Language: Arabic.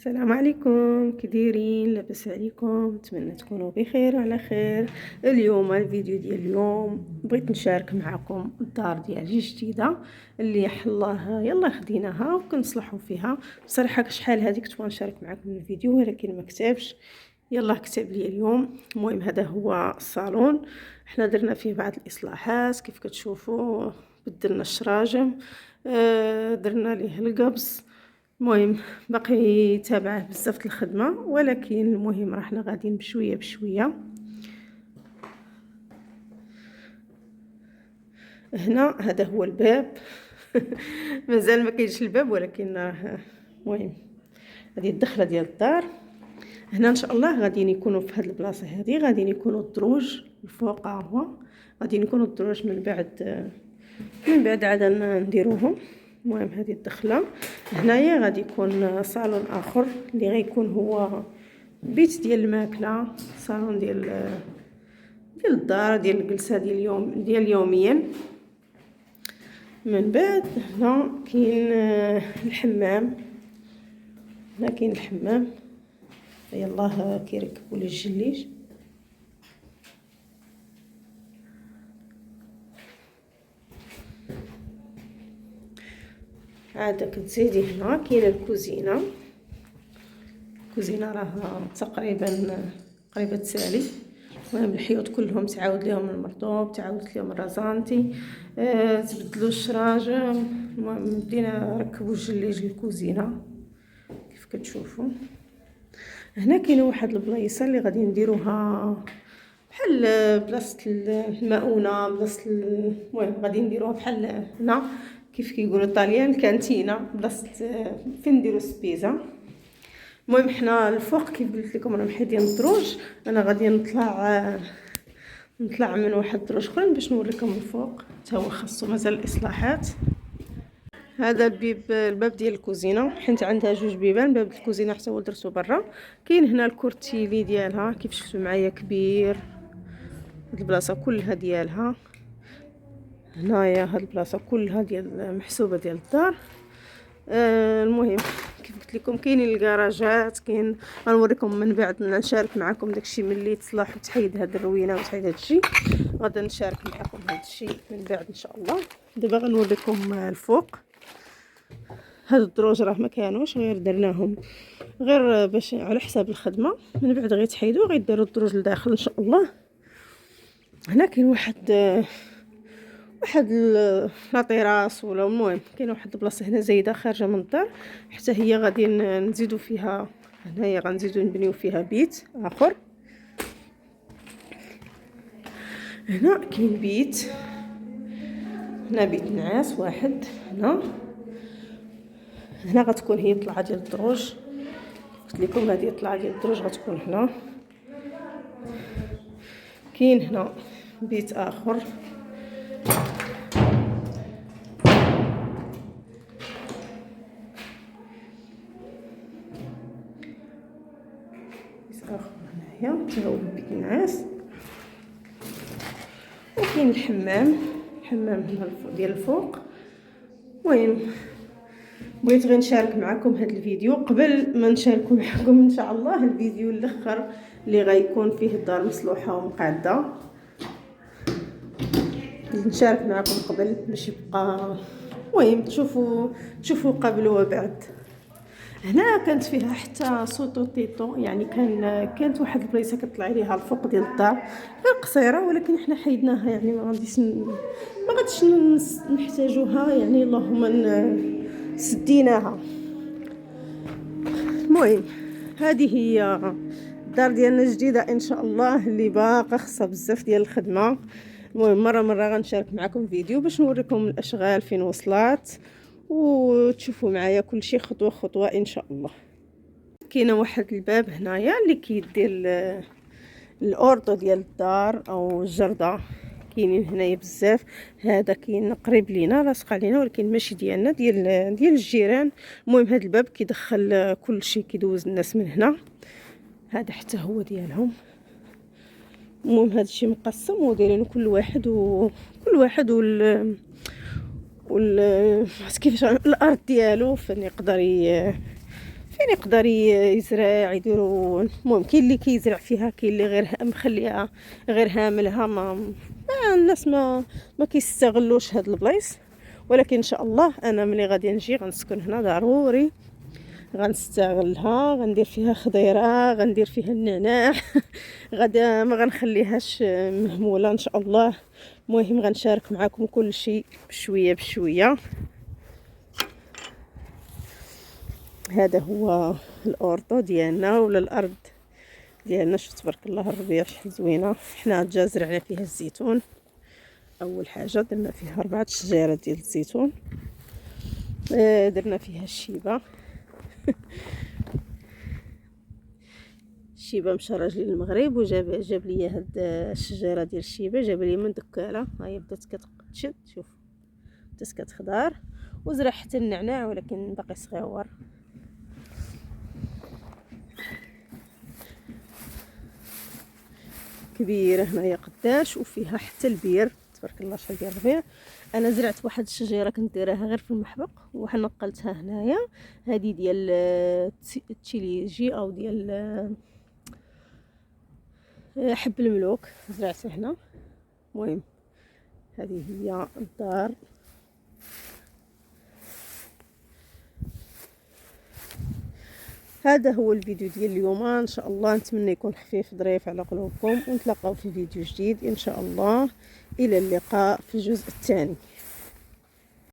السلام عليكم، كديرين؟ لاباس عليكم؟ نتمنى تكونوا بخير وعلى خير. اليوم الفيديو ديال اليوم بغيت نشارك معكم الدار ديالي جديده اللي حلاه يلا خديناها وكنصلحوا فيها. بصراحه شحال هذه كنت نشارك معكم الفيديو ولكن ما كتبش، يلا كتب لي اليوم. المهم هذا هو الصالون، احنا درنا فيه بعض الاصلاحات كيف كتشوفوا. بدلنا الشراجم، درنا ليه القبص. المهم باقي تابعه بزاف الخدمه، ولكن المهم راحنا غاديين بشويه بشويه. هنا هذا هو الباب مازال ما كاينش الباب، ولكن راه المهم هذه الدخله ديال الدار. هنا ان شاء الله غاديين يكونوا في هذه البلاصه هذه غاديين يكونوا الدروج الفوق، هو غاديين يكونوا الدروج من بعد عاد نديروهم. المهم هذه الدخله. هنايا غادي يكون صالون اخر اللي غيكون هو بيت ديال الماكله، صالون ديال الدار، ديال الجلسه ديال يوميا. من بعد هنا كاين الحمام، هنا كاين الحمام يلاه كيركبوا لي الجليج. عاد كتزيدي هنا كاينه الكوزينه راه تقريبا تسالي. المهم الحيوط كلهم تعاود لهم المرطوب، تعاودت لهم الرزانتي، تبدلوا الشراجم. المهم بدينا ركبوا الجليج الكوزينه كيف كتشوفوا. هنا كاينه واحد البلايصه اللي غادي نديروها بحال بلاصه المؤونه، بلاصه المهم غادي نديروها بحال هنا كيف كيقولوا الطاليان الكانتينا، بلاصه فين نديروا السبيزه. المهم حنا الفوق كيف قلت لكم راه محيدين الدروج، انا غادي نطلع من واحد الدروج اخرين باش نوريكم الفوق، حتى هو خاصو مازال الاصلاحات. هذا الباب ديال الكوزينه، حيت عندها جوج بيبان، باب الكوزينه حتى هو درتو برا. كاين هنا الكورتيلي ديالها كيف شفتوا معايا كبير، هاد البلاصه كلها ديالها. هنايا هاد البلاصه كلها ديال محسوبه ديال الدار. المهم كيف قلت لكم كاينين الكراجات، كاين غنوريكم من بعد، نشارك معكم داكشي ملي تصلح وتحيد هاد الروينه وتحيد هادشي. غادا نشارك معكم هادشي من بعد ان شاء الله. دابا غنوريكم الفوق. هاد الدروج راه ما كانوش، غير درناهم غير باش على حساب الخدمه، من بعد غيتحيدوا غيديروا الدروج لداخل ان شاء الله. هنا كاين واحد لاطيراس، ولا المهم كاين واحد البلاصه هنا زايده خارجه من الدار، حتى هي غادي نزيدوا فيها. هنايا غنزيدوا نبنيو فيها بيت اخر. هنا كاين بيت، هنا بيت نعاس واحد. هنا غتكون هي الطلعه ديال الدروج، قلت لكم هذه الطلعه ديال الدروج غتكون هنا. كاين هنا بيت اخر، هنايا حتى هو بيت نعاس. وكاين الحمام هنا ديال الفوق. المهم بغيت غير نشارك معكم هذا الفيديو قبل ما نشاركوا معكم ان شاء الله الفيديو الاخر اللي غيكون فيه الدار مصلوحه ومقاده. نشارك معكم قبل باش يبقى المهم تشوفوا قبل وبعد. هنا كانت فيها حتى سوتو تيتو، يعني كانت واحد البلايصه كطلع عليها الفوق ديال الدار غير قصيره، ولكن احنا حيدناها، يعني ما غاديش نحتاجوها، يعني اللهم سديناها. المهم هذه هي الدار ديالنا الجديده ان شاء الله، اللي باقا خصها بزاف ديال الخدمه. المهم مره غنشارك معكم فيديو باش نوريكم الاشغال فين وصلات، وتشوفوا معايا كل شيء خطوه خطوه ان شاء الله. كاينه واحد الباب هنايا اللي كيدير الاوردو ديال الدار او الجرده، كاينين هنايا بزاف. هذا كاين قريب لينا لاصق علينا، ولكن ماشي ديالنا، ديال الجيران. المهم هذا الباب كيدخل كل شيء، كيدوز الناس من هنا. هذا حتى هو ديالهم. المهم هذا الشيء مقسم ودايرين كل واحد كيفاش الارض ديالو فين يقدر فين يقدر يزرع يديروا. المهم كاين اللي كيزرع فيها، كاين اللي غير مخليها غير هاملها. الناس ما كيستغلوش هاد البلايص. ولكن ان شاء الله انا ملي غادي نجي غنسكن هنا ضروري، غنستغلها، غندير فيها خضيره، غندير فيها النعناع. غدا ما غنخليهاش مهموله ان شاء الله. المهم غنشارك معكم كل شيء بشويه بشويه. هذا هو الاوردو ديالنا ولا الارض ديالنا. شوف تبارك الله الربيع شحال زوينه. حنا جا زرعنا فيها الزيتون. اول حاجه درنا فيها 4 شجيرات ديال الزيتون. درنا فيها الشيبه. الشيبه مشى راجلي للمغرب وجاب لي هاد الشجيره ديال الشيبه، جاب لي من دكاله. ها هي بدات كتشد، شوف بدات كتخضر. وزرع حتى النعناع ولكن باقي صغيور. كبيره هنايا قداش، وفيها حتى البير تبارك الله شحال ديال الربيع. انا زرعت واحد الشجيره كنت دايراها غير في المحبق وحنقلتها هنايا. هذه ديال التشيليجي او ديال حب الملوك، زرعته هنا. المهم هذه هي الدار. هذا هو الفيديو ديال اليوم. ان شاء الله نتمنى يكون خفيف ظريف على قلوبكم، ونتلاقاو في فيديو جديد ان شاء الله. الى اللقاء في الجزء الثاني.